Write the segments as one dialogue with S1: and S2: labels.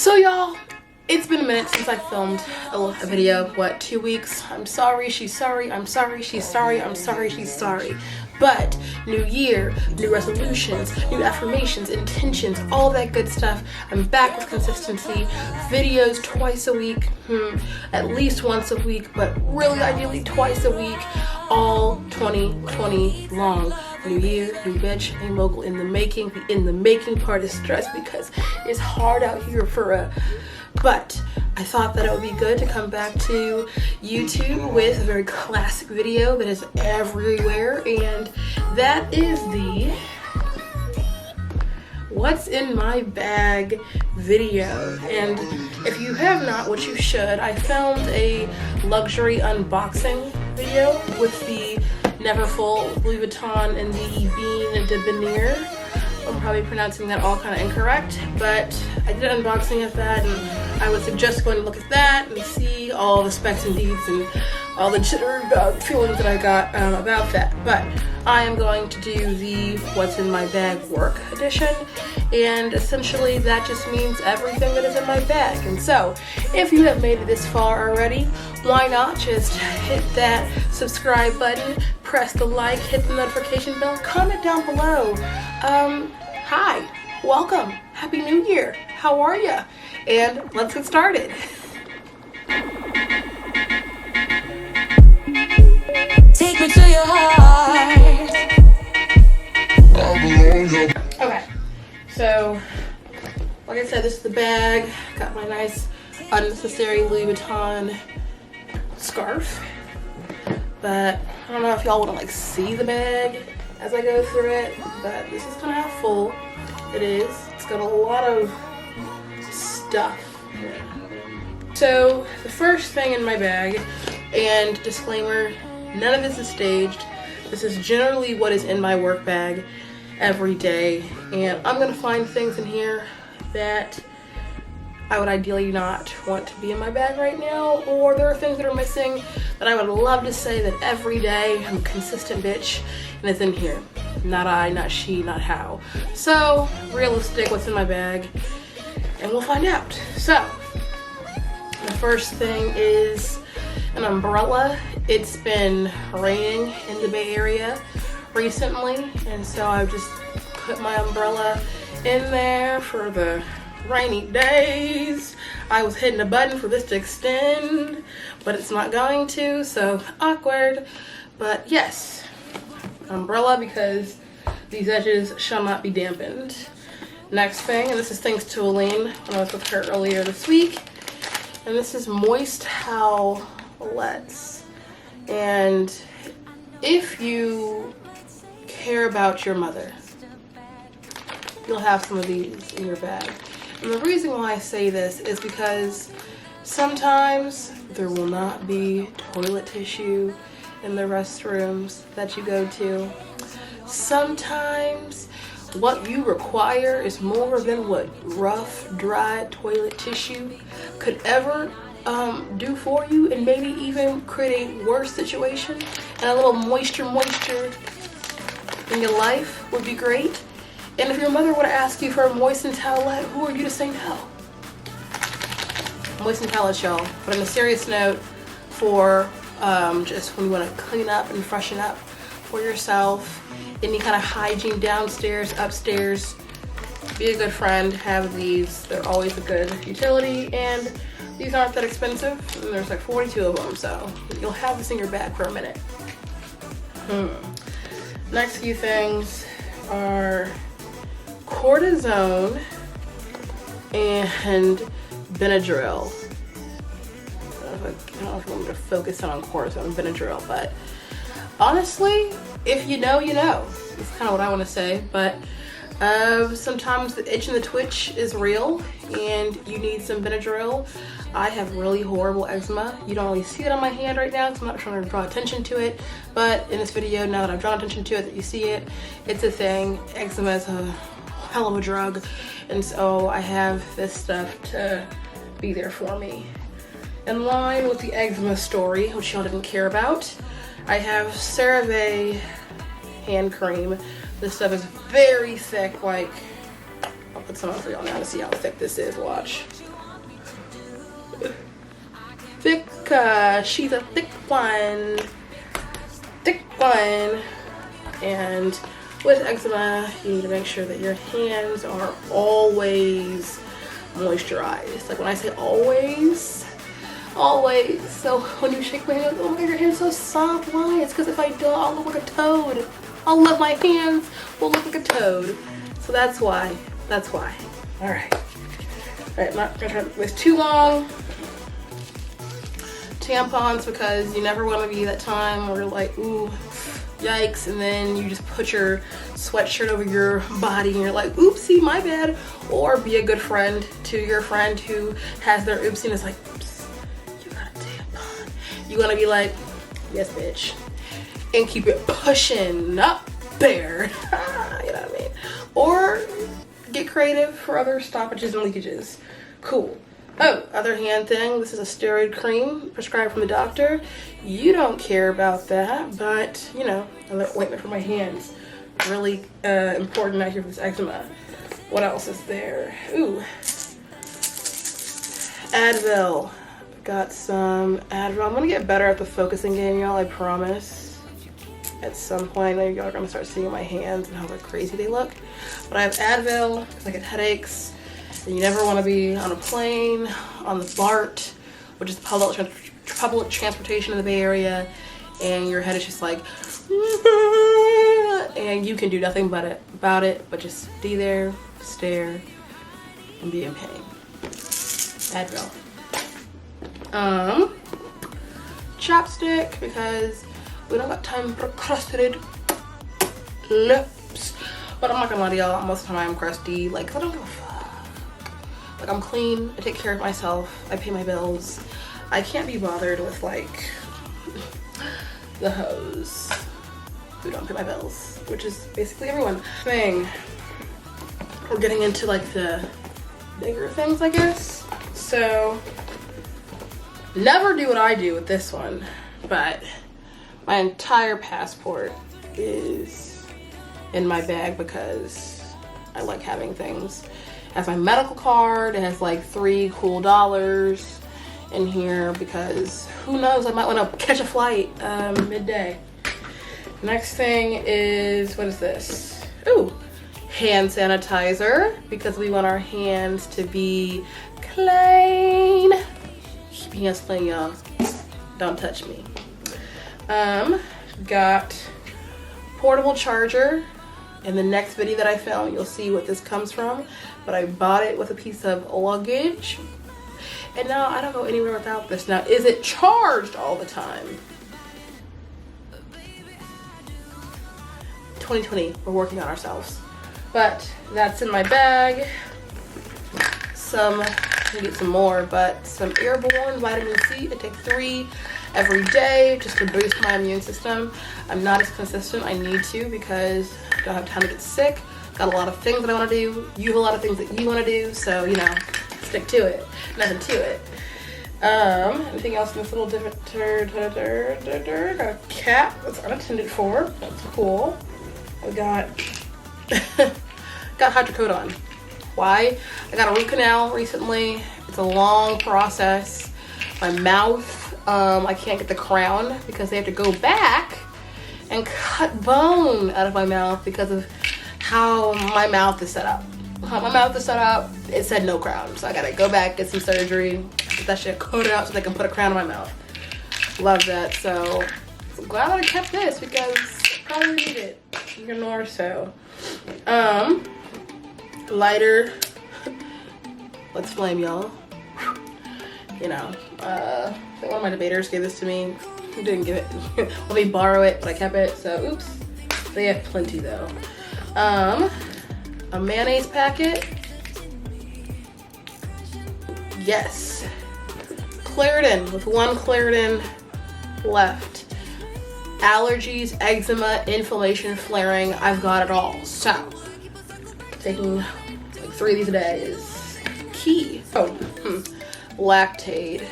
S1: So y'all, it's been a minute since I filmed a video. What, 2 weeks? I'm sorry, she's sorry, I'm sorry, she's sorry, I'm sorry, she's sorry. But new year, new resolutions, new affirmations, intentions, all that good stuff. I'm back with consistency, videos twice a week, at least once a week, but really ideally twice a week, all 2020 long. New year, new bitch, new mogul in the making. The in the making part is stressed because it's hard out here for a, but I thought that it would be good to come back to YouTube with a very classic video that is everywhere, and that is the what's in my bag video. And if you have not, what you should, I filmed a luxury unboxing video with the Neverfull Louis Vuitton and the Bean de Benir. I'm probably pronouncing that all kind of incorrect, but I did an unboxing of that, and I would suggest going to look at that and see all the specs and deeds and all the feelings that I got about that. But I am going to do the what's in my bag work edition, and essentially that just means everything that is in my bag. And so if you have made it this far already, why not just hit that subscribe button, press the like, hit the notification bell, comment down below. Hi, welcome, happy new year, how are ya? And let's get started.
S2: Take me to your heart.
S1: Okay, so like I said, this is the bag. Got my nice unnecessary Louis Vuitton scarf, but I don't know if y'all want to see the bag as I go through it, but this is kind of how full it is. It's got a lot of stuff. So the first thing in my bag, and disclaimer, none of this is staged. This is generally what is in my work bag every day, and I'm gonna find things in here that I would ideally not want to be in my bag right now, or there are things that are missing that I would love to say that every day I'm a consistent bitch and it's in here. Not I, not she, not how. So realistic, what's in my bag, and we'll find out. So the first thing is an umbrella. It's been raining in the Bay Area recently, and so I've just put my umbrella in there for the rainy days. I was hitting a button for this to extend, but it's not going to, so awkward. But yes, umbrella, because these edges shall not be dampened. Next thing, and this is thanks to Elaine when I was with her earlier this week, and this is moist towelettes. And if you care about your mother, you'll have some of these in your bag. And the reason why I say this is because sometimes there will not be toilet tissue in the restrooms that you go to. Sometimes what you require is more than what rough, dry toilet tissue could ever do for you, and maybe even create a worse situation. And a little moisture in your life would be great. And if your mother were to ask you for a moistened towelette, who are you to say no? Moistened towelettes, y'all. But on a serious note, for just when you want to clean up and freshen up for yourself, any kind of hygiene downstairs, upstairs, be a good friend, have these. They're always a good utility, and these aren't that expensive. And there's like 42 of them, so you'll have this in your bag for a minute. Next few things are cortisone and Benadryl. I don't know if I'm going to focus on cortisone and Benadryl, but honestly, if you know, you know. That's kind of what I want to say. But sometimes the itch and the twitch is real, and you need some Benadryl. I have really horrible eczema. You don't really see it on my hand right now, so I'm not trying to draw attention to it. But in this video, now that I've drawn attention to it, that you see it, it's a thing. Eczema is a hell of a drug, and so I have this stuff to be there for me. In line with the eczema story, which y'all didn't care about, I have CeraVe hand cream. This stuff is very thick, like, I'll put some on for y'all now to see how thick this is. Watch. Thick, she's a thick one. Thick one. And with eczema, you need to make sure that your hands are always moisturized. Like when I say always, always. So when you shake my hand, oh my god, your hand's so soft. Why? It's because if I don't, I'll look like a toad. I'll let my hands will look like a toad. So that's why. That's why. All right. All right, I'm not gonna try to waste too long. Tampons, because you never want to be that time where you're like, ooh, yikes, and then you just put your sweatshirt over your body and you're like, oopsie, my bad. Or be a good friend to your friend who has their oopsie and is like, oops, you got a tampon. You want to be like, yes, bitch, and keep it pushing up there. You know what I mean? Or get creative for other stoppages and leakages. Cool. Oh, other hand thing, this is a steroid cream prescribed from the doctor. You don't care about that, but you know, another ointment for my hands. Really important out here for this eczema. What else is there? Ooh, Advil. Got some Advil. I'm gonna get better at the focusing game, y'all, I promise. At some point, y'all are gonna start seeing my hands and how crazy they look. But I have Advil because I get headaches. And you never want to be on a plane, on the BART, which is public transportation in the Bay Area, and your head is just like, and you can do nothing about it, but just be there, stare, and be in pain. Advil. Chapstick, because we don't got time for crusted lips. But I'm not gonna lie to y'all, most of the time I'm crusty. Like, I don't give a fuck. Like, I'm clean, I take care of myself, I pay my bills. I can't be bothered with like the hoes who don't pay my bills, which is basically everyone. We're getting into like the bigger things, I guess. So, never do what I do with this one, but my entire passport is in my bag because I like having things. It has my medical card. It has like $3 cool in here because who knows, I might want to catch a flight midday. Next thing is, what is this? Ooh, hand sanitizer, because we want our hands to be clean. Keep your hands clean, y'all. Don't touch me. Got portable charger. In the next video that I film, you'll see what this comes from. But I bought it with a piece of luggage. And now I don't go anywhere without this. Now, is it charged all the time? 2020, we're working on ourselves. But that's in my bag. I get some more, but some airborne vitamin C. I take 3 every day just to boost my immune system. I'm not as consistent. I need to because I don't have time to get sick. Got a lot of things that I want to do. You have a lot of things that you want to do, so you know, stick to it. Nothing to it. Anything else in this little different? Got a cap that's unattended for. That's cool. We got hydrocodone. Why? I got a root canal recently. It's a long process. My mouth, I can't get the crown because they have to go back and cut bone out of my mouth because of how my mouth is set up. How my mouth is set up, it said no crown. So I gotta go back, get some surgery, get that shit cut out so they can put a crown on my mouth. Love that. So I'm glad I kept this because I probably need it even more so. Lighter. Let's flame, y'all. You know, one of my debaters gave this to me. He didn't give it. Let me borrow it, but I kept it. So, oops. They have plenty though. A mayonnaise packet. Yes. Claritin, with 1 Claritin left. Allergies, eczema, inflammation, flaring. I've got it all. So, taking like 3 of these a day is key. Oh, Lactaid.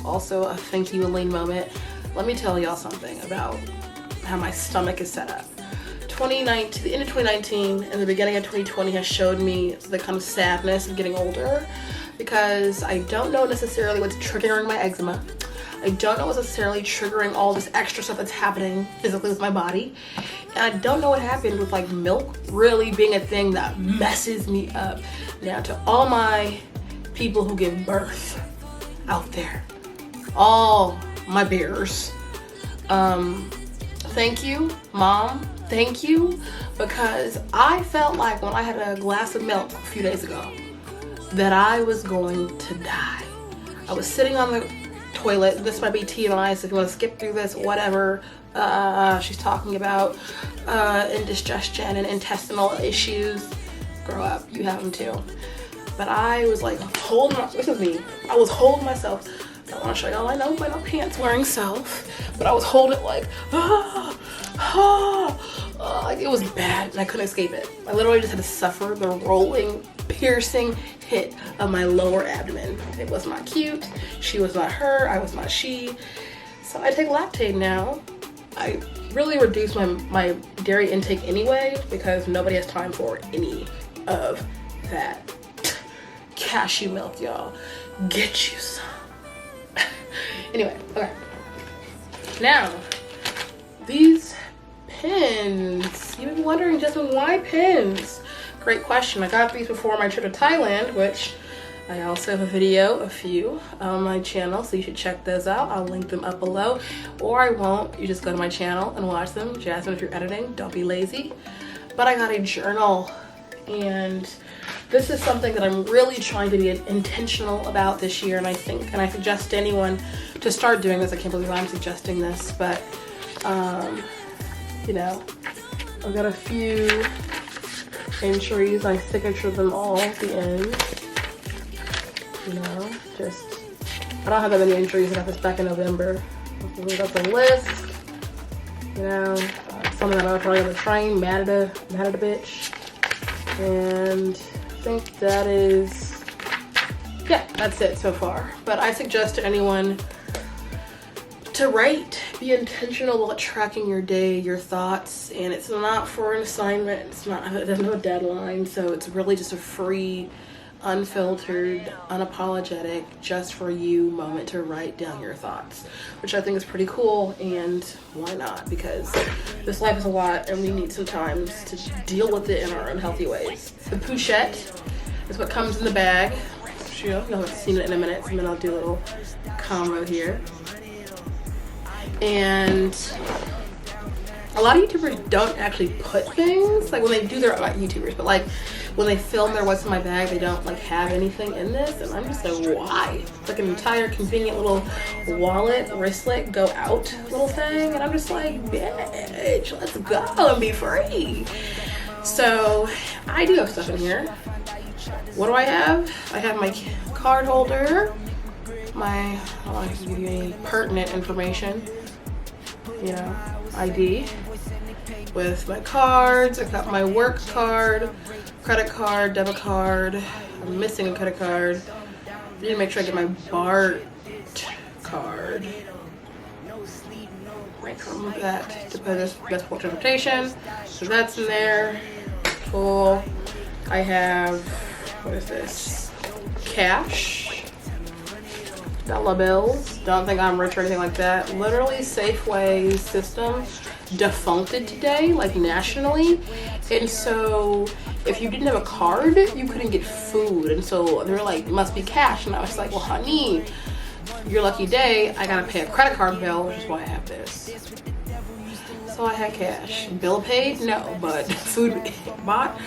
S1: Also a thank you Elaine moment. Let me tell y'all something about how my stomach is set up. 2019, the end of 2019 and the beginning of 2020 has showed me the kind of sadness of getting older, because I don't know necessarily what's triggering my eczema. I don't know what's necessarily triggering all this extra stuff that's happening physically with my body. And I don't know what happened with like milk really being a thing that messes me up. Now, to all my people who give birth out there, all my bears, thank you, Mom, thank you, because I felt like when I had a glass of milk a few days ago that I was going to die. I was sitting on the toilet. This might be TMI, so if you want to skip through this, whatever. She's talking about indigestion and intestinal issues. Grow up, you have them too. But I was like holding this is me. I was holding myself. I don't want to show y'all, I know by my pants wearing self, but I was holding it like, like it was bad and I couldn't escape it. I literally just had to suffer the rolling, piercing hit of my lower abdomen. It was not cute. She was not her. I was not she. So I take Lactaid now. I really reduced my dairy intake anyway, because nobody has time for any of that cashew milk, y'all. Get you some. Anyway, okay. Now, these pins. You've been wondering, Jasmine, why pins? Great question. I got these before my trip to Thailand, which I also have a video, a few, on my channel, so you should check those out. I'll link them up below, or I won't. You just go to my channel and watch them. Jasmine, if you're editing, don't be lazy. But I got a journal, and this is something that I'm really trying to be intentional about this year, and I suggest to anyone to start doing this. I can't believe I'm suggesting this, but you know, I've got a few entries. I signature them all at the end. You know, I don't have that many entries. I got this back in November. We got the list. You know, something that I'm probably on the train, mad at a bitch. And I think that is, yeah, that's it so far. But I suggest to anyone to write, be intentional about tracking your day, your thoughts, and it's not for an assignment. There's no deadline, so it's really just a free, unfiltered, unapologetic, just for you moment to write down your thoughts, which I think is pretty cool. And why not? Because this life is a lot and we need some time to deal with it in our unhealthy ways. The pochette is what comes in the bag. You'll have seen it in a minute, and then I'll do a little combo here. And a lot of YouTubers don't actually put things, like when they do their, not YouTubers, but like when they film their what's in my bag, they don't like have anything in this, and I'm just like, why? It's like an entire convenient little wallet, wristlet, go out little thing, and I'm just like, bitch, let's go and be free. So I do have stuff in here. What do I have? I have my card holder, I don't want to give you any pertinent information, you know, ID, with my cards. I got my work card, credit card, debit card. I'm missing a credit card. I need to make sure I get my BART card. Remove that to put this best for transportation. So that's in there. Cool. I have, what is this? Cash. Dollar bills. Don't think I'm rich or anything like that. Literally, Safeway system defuncted today, like nationally, and so if you didn't have a card, you couldn't get food, and so they were like, must be cash, and I was like, well, honey, your lucky day, I gotta pay a credit card bill, which is why I have this. So I had cash. Bill paid? No, but food bought?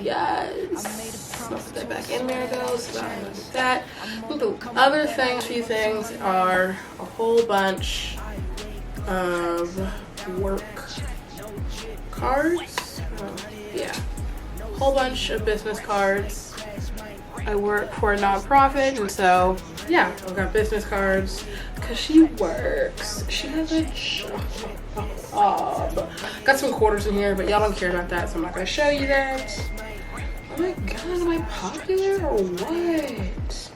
S1: Yes. I'll put that back in there though, so I don't do that. The other few things are a whole bunch of work cards. Yeah, a whole bunch of business cards. I work for a nonprofit, and so yeah, I've got business cards because she works. She has a job. Got some quarters in here, but y'all don't care about that, so I'm not gonna show you that. Oh my god, am I popular or what?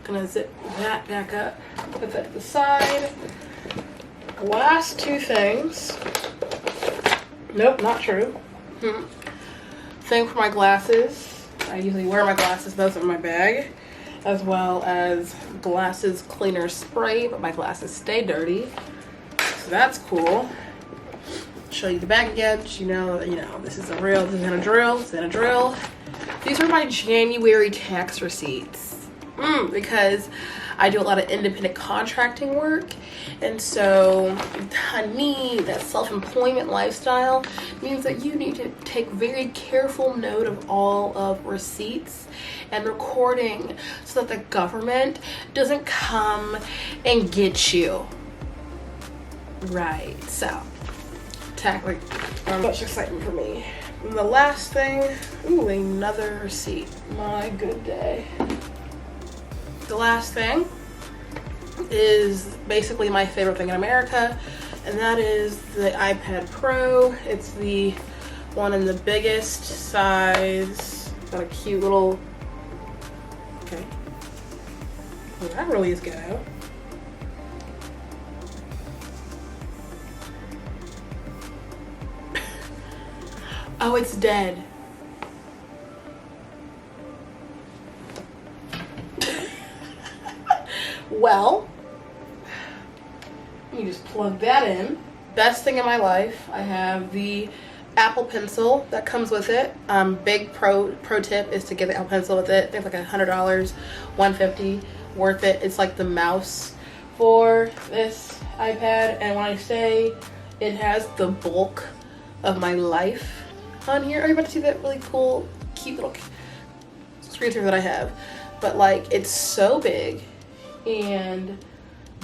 S1: Gonna zip that back up, put that to the side. Last two things. Nope, not true. Thing for my glasses. I usually wear my glasses, those are in my bag, as well as glasses cleaner spray, but my glasses stay dirty, so that's cool. Show you the bag again. You know, this is a real. This isn't a drill. This isn't a drill. These are my January tax receipts because I do a lot of independent contracting work, and so honey, that self-employment lifestyle means that you need to take very careful note of all of receipts and recording so that the government doesn't come and get you. Right, so tackling much excitement for me. And the last thing, ooh, another receipt. My good day. The last thing is basically my favorite thing in America, and that is the iPad Pro. It's the one in the biggest size. Got a cute little, okay. Well, that really is ghetto. Oh, it's dead. Well, you just plug that in. Best thing in my life, I have the Apple Pencil that comes with it. Big pro tip is to get the Apple Pencil with it. They're like $100, $150, worth it. It's like the mouse for this iPad, and when I say it has the bulk of my life on here, are you about to see that really cool, cute little screensaver that I have? But like, it's so big and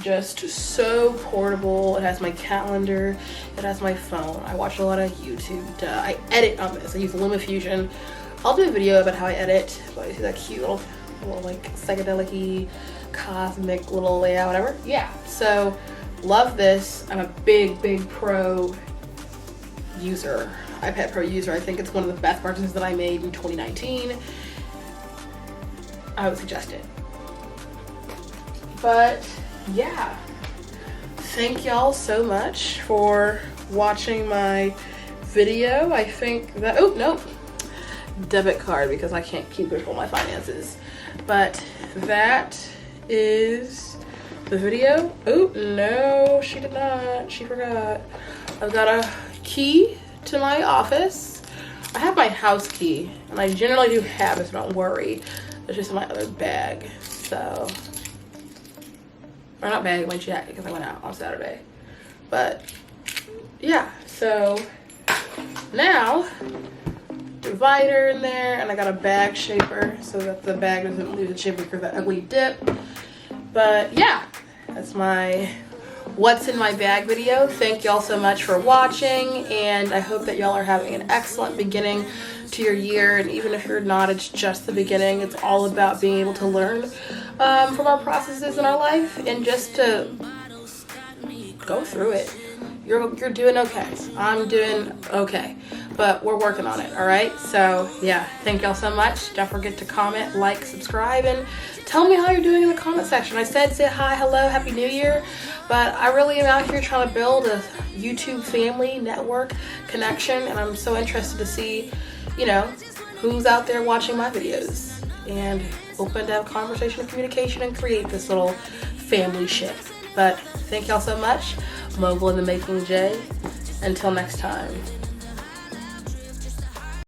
S1: just so portable. It has my calendar, it has my phone. I watch a lot of YouTube. I edit on this. I use LumaFusion. I'll do a video about how I edit. But you see that cute little like psychedelic-y, cosmic little layout, whatever. Yeah, so love this. I'm a big Pro user, iPad Pro user. I think it's one of the best purchases that I made in 2019. I would suggest it. But yeah, thank y'all so much for watching my video. I think that, oh nope, debit card, because I can't keep control of my finances. But that is the video. Oh no, she did not, she forgot. I've got a key to my office. I have my house key, and I generally do have it, so don't worry. It's just in my other bag, so. Or not bag, my jacket, because I went out on Saturday. But yeah, so now divider in there, and I got a bag shaper so that the bag doesn't lose its shape because of that ugly dip. But yeah, that's my what's in my bag video. Thank y'all so much for watching, and I hope that y'all are having an excellent beginning to your year. And even if you're not, it's just the beginning. It's all about being able to learn from our processes in our life and just to go through it. You're doing okay. I'm doing okay, but we're working on it. All right, so yeah, thank y'all so much. Don't forget to comment, like, subscribe, and tell me how you're doing in the comment section. I said say hi, hello, happy new year, but I really am out here trying to build a YouTube family network connection, and I'm so interested to see, you know, who's out there watching my videos, and open to have conversation and communication and create this little family ship. But thank y'all so much. Mogul in the Making J. Until next time.